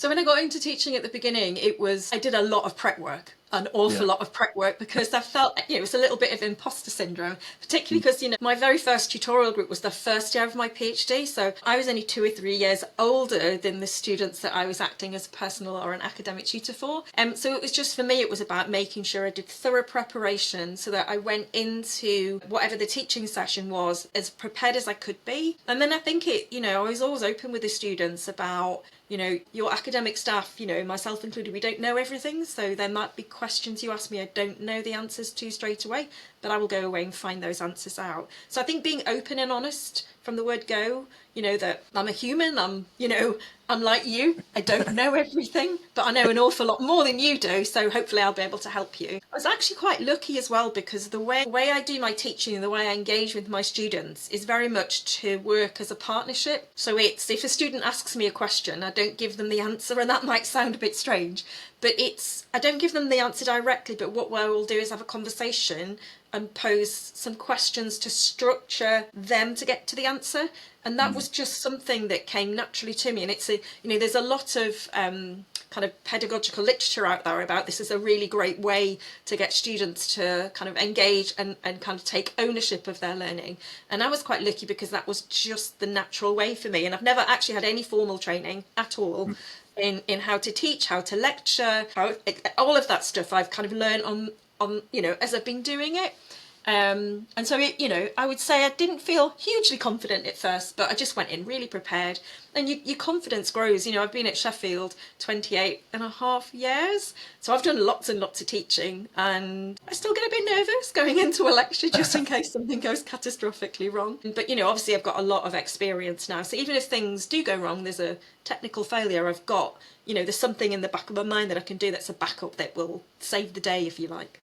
So when I got into teaching at the beginning, I did a lot of prep work, an awful Yeah. lot of prep work, because I felt, it was a little bit of imposter syndrome, particularly Mm. because, my very first tutorial group was the first year of my PhD. So I was only 2 or 3 years older than the students that I was acting as a personal or an academic tutor for. So it was just, for me, it was about making sure I did thorough preparation so that I went into whatever the teaching session was as prepared as I could be. And then I think I was always open with the students about, your academic staff, myself included, we don't know everything. So there might be questions you ask me I don't know the answers to straight away, but I will go away and find those answers out. So I think being open and honest from the word go, that I'm a human, I'm like you, I don't know everything, but I know an awful lot more than you do, so hopefully I'll be able to help you. I was actually quite lucky as well, because the way I do my teaching and the way I engage with my students is very much to work as a partnership. So it's, if a student asks me a question, I don't give them the answer, and that might sound a bit strange, but I don't give them the answer directly, but what I will do is have a conversation and pose some questions to structure them to get to the answer. And that was just something that came naturally to me. And there's a lot of kind of pedagogical literature out there about this is a really great way to get students to kind of engage and kind of take ownership of their learning. And I was quite lucky because that was just the natural way for me. And I've never actually had any formal training at all in how to teach, how to lecture, all of that stuff I've kind of learned on as I've been doing it. And so I would say I didn't feel hugely confident at first, but I just went in really prepared, and your confidence grows. I've been at Sheffield 28.5 years, so I've done lots and lots of teaching, and I still get a bit nervous going into a lecture just in case something goes catastrophically wrong. But obviously I've got a lot of experience now, so even if things do go wrong, there's a technical failure, I've got, there's something in the back of my mind that I can do that's a backup that will save the day, if you like.